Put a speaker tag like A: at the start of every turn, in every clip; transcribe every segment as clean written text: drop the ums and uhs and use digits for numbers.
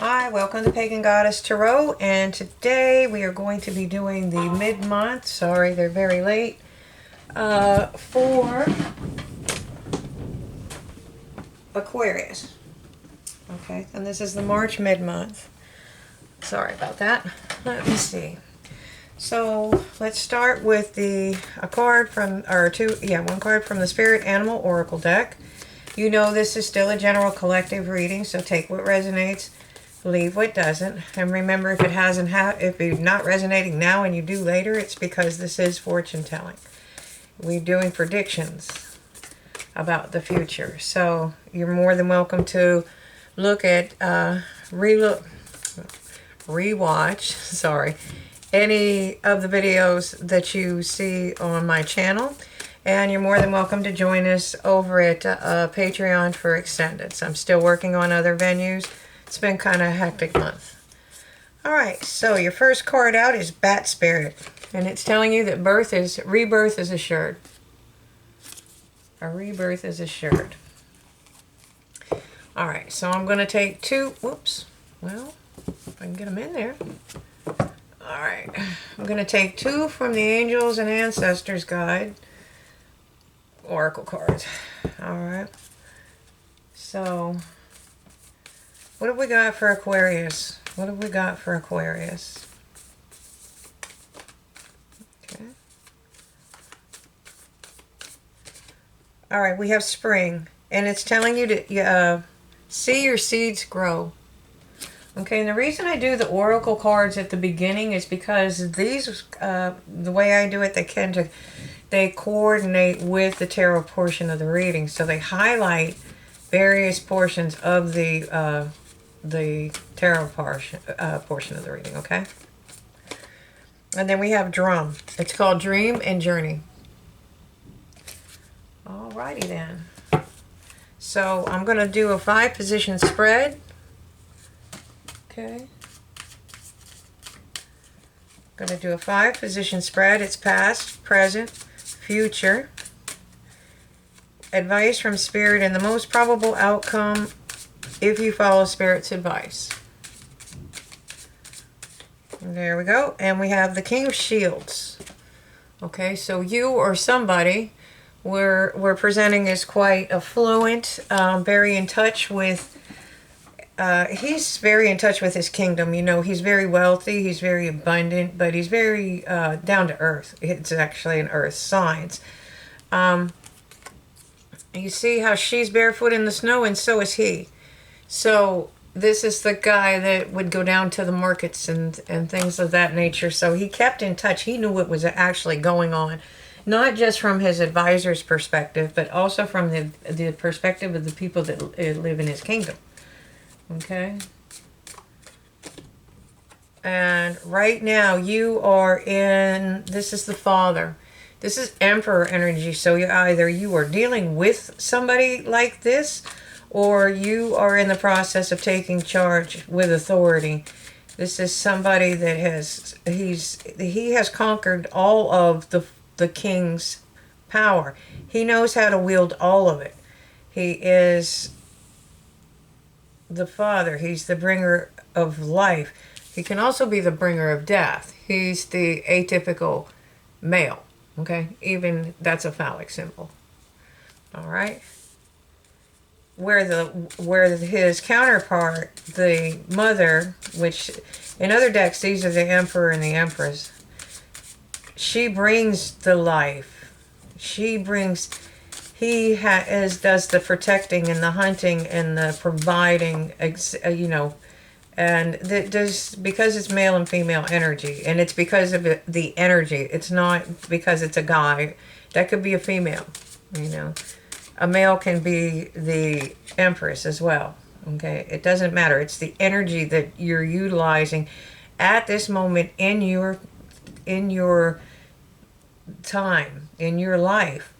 A: Hi, welcome to Pagan Goddess Tarot, and today we are going to be doing the mid-month, sorry they're very late, for Aquarius. Okay, and this is the March mid-month. Sorry about that. Let me see. So let's start with a card from, one card from the Spirit Animal Oracle deck. You know this is still a general collective reading, so take what resonates, leave what doesn't. And remember, if if you're not resonating now and you do later, it's because this is fortune telling. We're doing predictions about the future. So you're more than welcome to look at, rewatch, sorry, any of the videos that you see on my channel. And you're more than welcome to join us over at Patreon for Extended. I'm still working on other venues. It's been kind of a hectic month. Alright, so your first card out is Bat Spirit. And it's telling you that rebirth is assured. A rebirth is assured. Alright, so I'm going to take two. Whoops. Well, if I can get them in there. Alright, I'm going to take two from the Angels and Ancestors Guide Oracle cards. Alright. So, what have we got for Aquarius? What have we got for Aquarius? Okay. Alright, we have spring. And it's telling you to see your seeds grow. Okay, and the reason I do the oracle cards at the beginning is because these, the way I do it, they coordinate with the tarot portion of the reading. So they highlight various portions of the tarot portion of the reading, okay? And then we have drum. It's called Dream and Journey. Alrighty then. So I'm going to do a 5-position spread. Okay. I'm going to do a 5-position spread. It's past, present, future. Advice from Spirit and the most probable outcome if you follow Spirit's advice. There we go. And we have the King of Shields. Okay, so you or somebody we're presenting as quite affluent, very in touch with, he's very in touch with his kingdom. You know, he's very wealthy, he's very abundant, but he's very down to earth. It's actually an earth signs. You see how she's barefoot in the snow, and so is he. So this is the guy that would go down to the markets and things of that nature. So he kept in touch. He knew what was actually going on, not just from his advisor's perspective, but also from the perspective of the people that live in his kingdom. Okay? And right now you are in, this is the Father. This is Emperor energy. So you are dealing with somebody like this, or you are in the process of taking charge with authority. This is somebody that he has conquered all of the king's power. He knows how to wield all of it. He is the Father. He's the bringer of life. He can also be the bringer of death. He's the atypical male. Okay? Even that's a phallic symbol. All right? Where his counterpart, the Mother, which in other decks these are the Emperor and the Empress, she brings the life. He does the protecting and the hunting and the providing, and that does, because it's male and female energy, and it's because of the energy. It's not because it's a guy. That could be a female, you know. A male can be the Empress as well. Okay, it doesn't matter. It's the energy that you're utilizing at this moment in your time, in your life,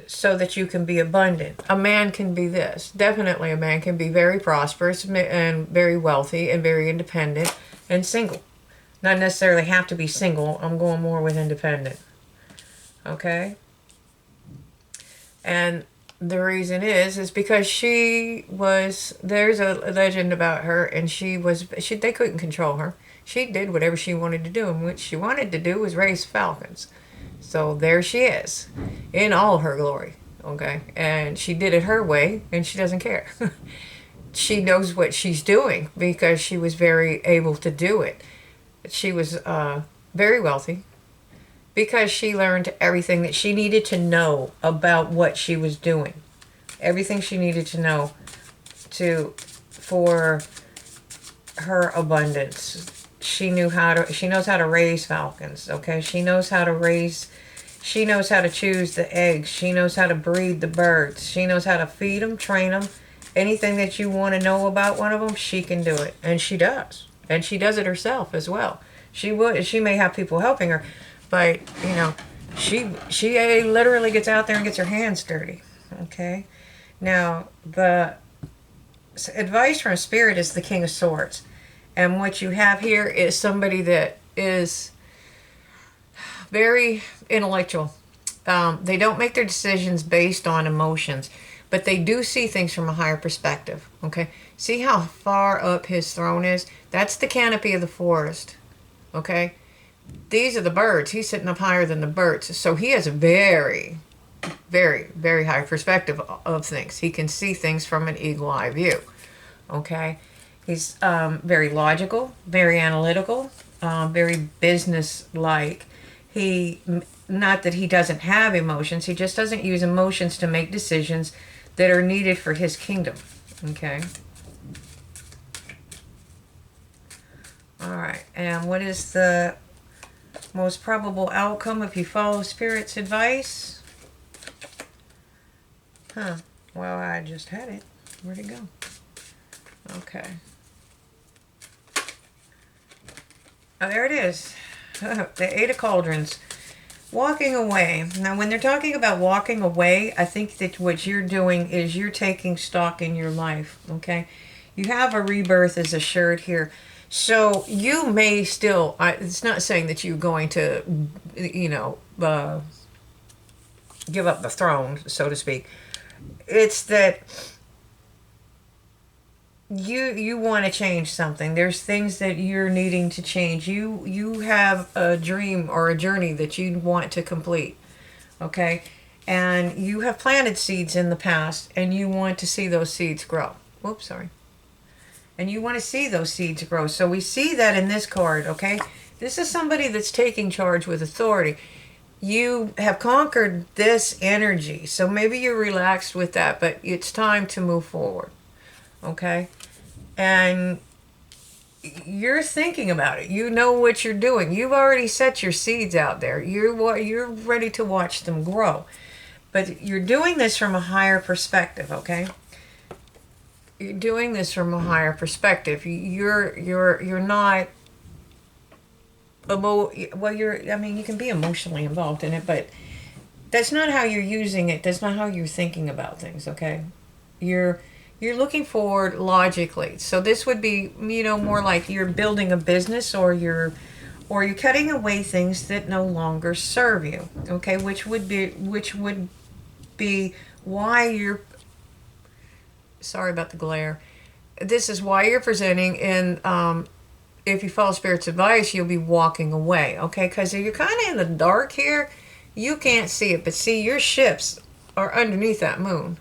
A: so that you can be abundant. A man can be this. Definitely a man can be very prosperous and very wealthy and very independent and single. Not necessarily have to be single. I'm going more with independent. Okay? And The reason is because there's a legend about her, and they couldn't control her. She did whatever she wanted to do, and what she wanted to do was raise falcons. So there she is in all her glory. Okay, and she did it her way, and she doesn't care. She knows what she's doing because she was very able to do it. She was very wealthy because she learned everything that she needed to know about what she was doing. Everything she needed to know for her abundance. She knows how to raise falcons, okay? She knows how to choose the eggs. She knows how to breed the birds. She knows how to feed them, train them. Anything that you want to know about one of them, she can do it. And she does. And she does it herself as well. She may have people helping her, but, she literally gets out there and gets her hands dirty, okay? Now, the advice from Spirit is the King of Swords. And what you have here is somebody that is very intellectual. They don't make their decisions based on emotions, but they do see things from a higher perspective, okay? See how far up his throne is? That's the canopy of the forest, okay? These are the birds. He's sitting up higher than the birds. So he has a very, very, very high perspective of things. He can see things from an eagle eye view, okay? He's very logical, very analytical, very business-like. Not that he doesn't have emotions, he just doesn't use emotions to make decisions that are needed for his kingdom, okay? All right, and what is the most probable outcome if you follow Spirit's advice? Well, I just had it. Where'd it go? Okay. Oh, there it is. The Eight of Cauldrons. Walking away. Now, when they're talking about walking away, I think that what you're doing is you're taking stock in your life, okay? You have a rebirth as assured here. So you may still, it's not saying that you're going to, give up the throne, so to speak. It's that you want to change something. There's things that you're needing to change. You have a dream or a journey that you want to complete, okay? And you have planted seeds in the past, and you want to see those seeds grow. Whoops, sorry. And you want to see those seeds grow. So we see that in this card, okay? This is somebody that's taking charge with authority. You have conquered this energy, so maybe you're relaxed with that, but it's time to move forward, okay? And you're thinking about it. You know what you're doing. You've already set your seeds out there. You're ready to watch them grow. But you're doing this from a higher perspective, okay? You're doing this from a higher perspective. You're not you can be emotionally involved in it, but that's not how you're using it. That's not how you're thinking about things, okay? You're looking forward logically. So this would be, more like you're building a business, or you're cutting away things that no longer serve you, okay? Which would be why you're, sorry about the glare. This is why you're presenting in, if you follow Spirit's advice, you'll be walking away, okay? Because if you're kind of in the dark here, you can't see it. But see, your ships are underneath that moon.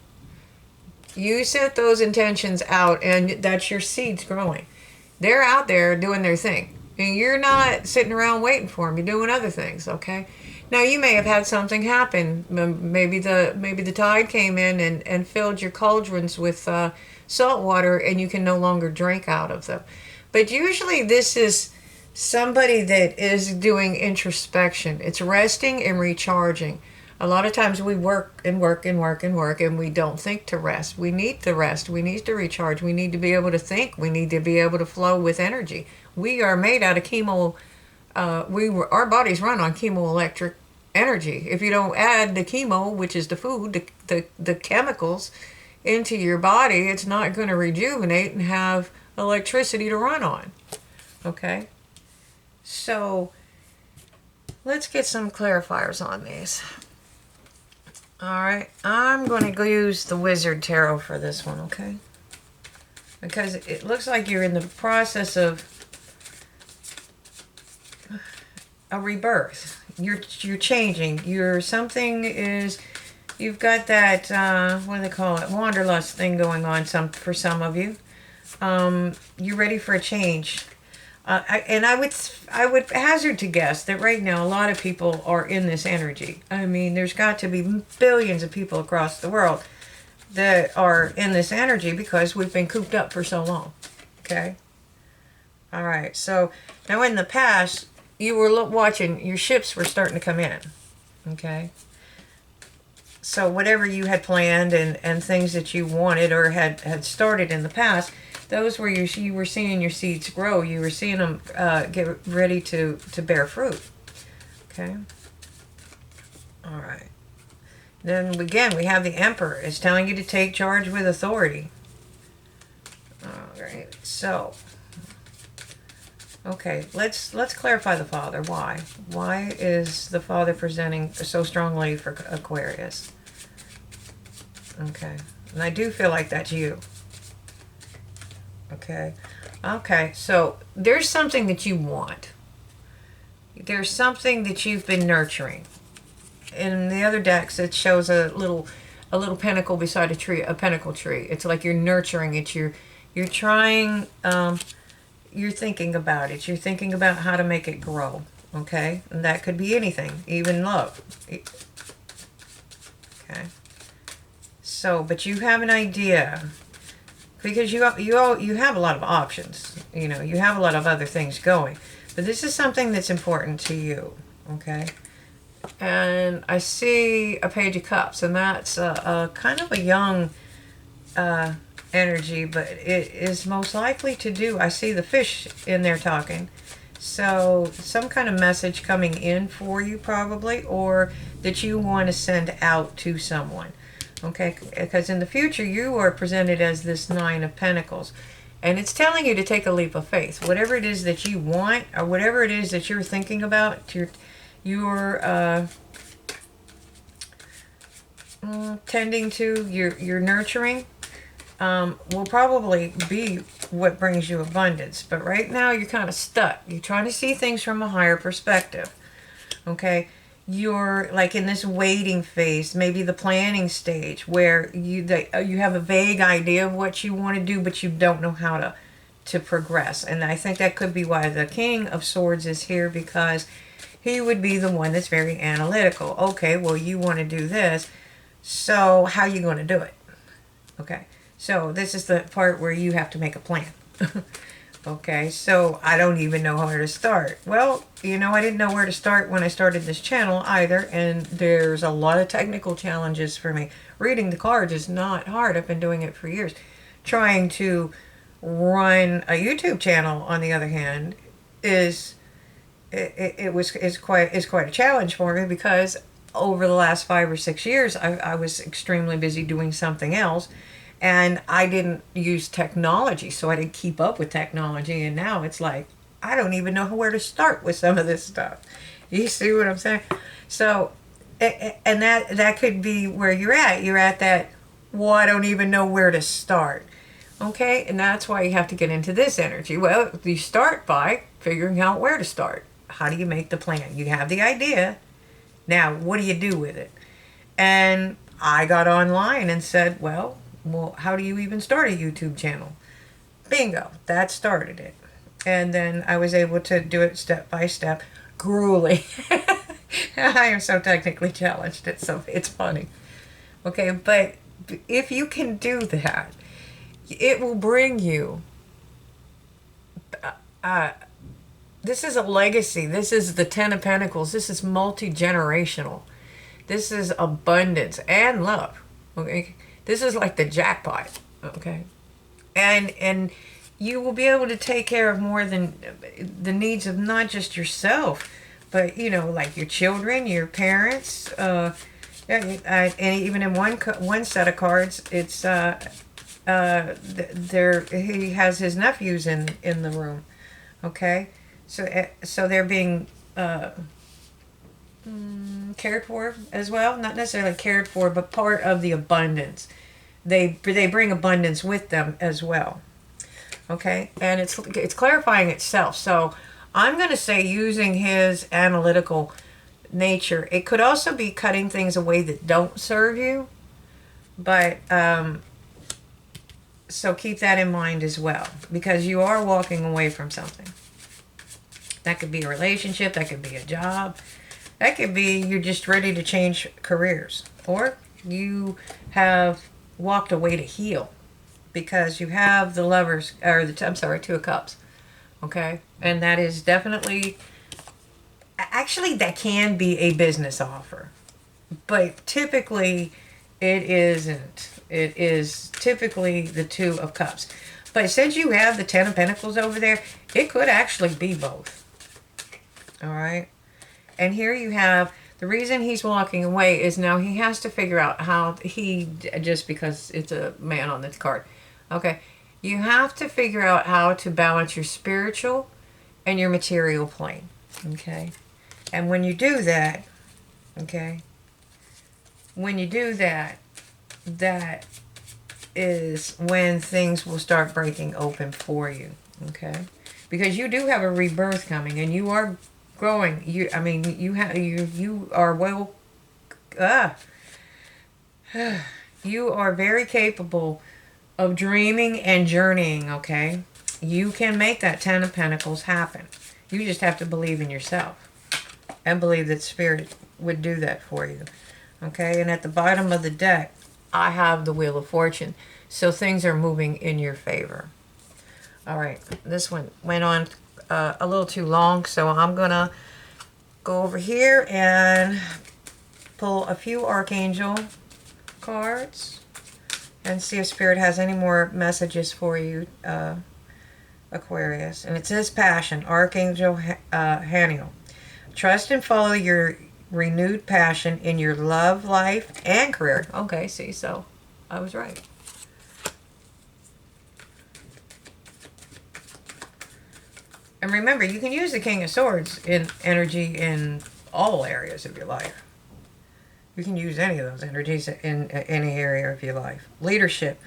A: You set those intentions out, and that's your seeds growing. They're out there doing their thing. And you're not sitting around waiting for them. You're doing other things, okay? Now, you may have had something happen. Maybe the tide came in and filled your cauldrons with salt water, and you can no longer drink out of them. But usually this is somebody that is doing introspection. It's resting and recharging. A lot of times we work and work and work and work, and we don't think to rest. We need to rest. We need to recharge. We need to be able to think. We need to be able to flow with energy. We are made out of our bodies run on chemoelectric energy. If you don't add the chemo, which is the food, the chemicals into your body, it's not going to rejuvenate and have electricity to run on. Okay? So let's get some clarifiers on these. All right, I'm going to go use the Wizard Tarot for this one, okay? Because it looks like you're in the process of a rebirth. You're changing. You've got that what do they call it? Wanderlust thing going on for some of you. You're ready for a change. I would hazard to guess that right now a lot of people are in this energy. I mean, there's got to be billions of people across the world that are in this energy because we've been cooped up for so long. Okay? All right. So now in the past, you were watching, your ships were starting to come in. Okay? So whatever you had planned and things that you wanted or had started in the past, those were you were seeing your seeds grow. You were seeing them get ready to bear fruit. Okay. All right. Then again, we have the Emperor. It's telling you to take charge with authority. All right. So, okay, let's clarify the Father. Why? Why is the Father presenting so strongly for Aquarius? Okay. And I do feel like that's you. Okay. Okay. So there's something that you want. There's something that you've been nurturing. In the other decks, it shows a little pentacle beside a tree, a pentacle tree. It's like you're nurturing it. You're trying. You're thinking about it. You're thinking about how to make it grow. Okay, and that could be anything, even love. Okay. So, but you have an idea. Because you have a lot of options, you know, you have a lot of other things going, but this is something that's important to you, okay? And I see a Page of Cups, and that's a kind of a young energy, but it is most likely to do. I see the fish in there talking, so some kind of message coming in for you probably, or that you want to send out to someone. Okay, because in the future you are presented as this Nine of Pentacles, and it's telling you to take a leap of faith. Whatever it is that you want, or whatever it is that you're thinking about, you're tending to, you're nurturing, will probably be what brings you abundance. But right now you're kind of stuck. You're trying to see things from a higher perspective. Okay. You're like in this waiting phase, maybe the planning stage, where you have a vague idea of what you want to do, but you don't know how to progress. And I think that could be why the King of Swords is here, because he would be the one that's very analytical. Okay, well, you want to do this, so how are you going to do it? Okay, so this is the part where you have to make a plan. Okay, so I don't even know where to start. Well, you know, I didn't know where to start when I started this channel either, and there's a lot of technical challenges for me. Reading the cards is not hard. I've been doing it for years. Trying to run a YouTube channel, on the other hand, is quite a challenge for me, because over the last 5 or 6 years I was extremely busy doing something else. And I didn't use technology, so I didn't keep up with technology. And now it's like, I don't even know where to start with some of this stuff. You see what I'm saying? So, and that could be where you're at. You're at that, well, I don't even know where to start. Okay? And that's why you have to get into this energy. Well, you start by figuring out where to start. How do you make the plan? You have the idea. Now, what do you do with it? And I got online and said, well, how do you even start a YouTube channel? Bingo, that started it. And then I was able to do it step by step. Grueling. I am so technically challenged. It's funny. Okay, but if you can do that, it will bring you. This is a legacy. This is the Ten of Pentacles. This is multi-generational. This is abundance and love. Okay. This is like the jackpot, okay? And you will be able to take care of more than the needs of not just yourself, but, you know, like your children, your parents. And even in one set of cards, it's he has his nephews in the room, okay? So they're being cared for as well. Not necessarily cared for, but part of the abundance. They bring abundance with them as well. Okay, and it's clarifying itself. So I'm going to say, using his analytical nature, it could also be cutting things away that don't serve you. But so keep that in mind as well, because you are walking away from something. That could be a relationship, that could be a job, that could be you're just ready to change careers, or you have walked away to heal, because you have the lovers, or the, I'm sorry, Two of Cups. Okay, and that is definitely, actually that can be a business offer, but typically it isn't. It is typically the Two of Cups. But since you have the Ten of Pentacles over there, it could actually be both. All right. And here you have, the reason he's walking away is now he has to figure out how just because it's a man on this card. Okay. You have to figure out how to balance your spiritual and your material plane. Okay. And when you do that, okay, when you do that, that is when things will start breaking open for you. Okay. Because you do have a rebirth coming, and you are growing. You are well, you are very capable of dreaming and journeying. Okay, you can make that Ten of Pentacles happen. You just have to believe in yourself and believe that Spirit would do that for you. Okay, and at the bottom of the deck, I have the Wheel of Fortune, so things are moving in your favor. All right, this one went on a little too long, so I'm gonna go over here and pull a few Archangel cards and see if Spirit has any more messages for you, Aquarius. And it says Passion, Archangel Haniel. Trust and follow your renewed passion in your love life and career. Okay, see, so I was right. And remember, you can use the King of Swords in energy in all areas of your life. You can use any of those energies in any area of your life. Leadership.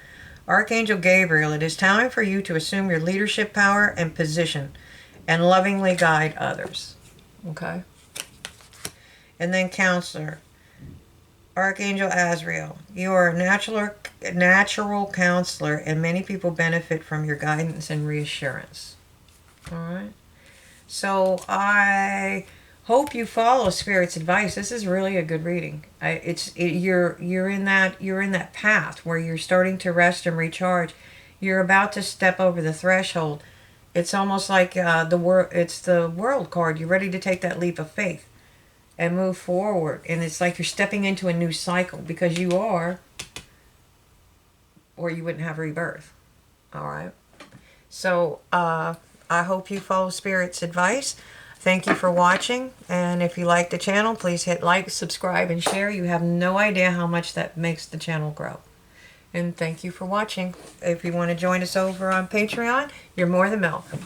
A: Archangel Gabriel, it is time for you to assume your leadership power and position and lovingly guide others. Okay? And then Counselor. Archangel Azrael, you are a natural counselor, and many people benefit from your guidance and reassurance. All right. So I hope you follow Spirit's advice. This is really a good reading. You're in that path where you're starting to rest and recharge. You're about to step over the threshold. It's almost like it's the World card. You're ready to take that leap of faith and move forward. And it's like you're stepping into a new cycle, because you are, or you wouldn't have rebirth. All right. So I hope you follow Spirit's advice. Thank you for watching. And if you like the channel, please hit like, subscribe, and share. You have no idea how much that makes the channel grow. And thank you for watching. If you want to join us over on Patreon, you're more than welcome.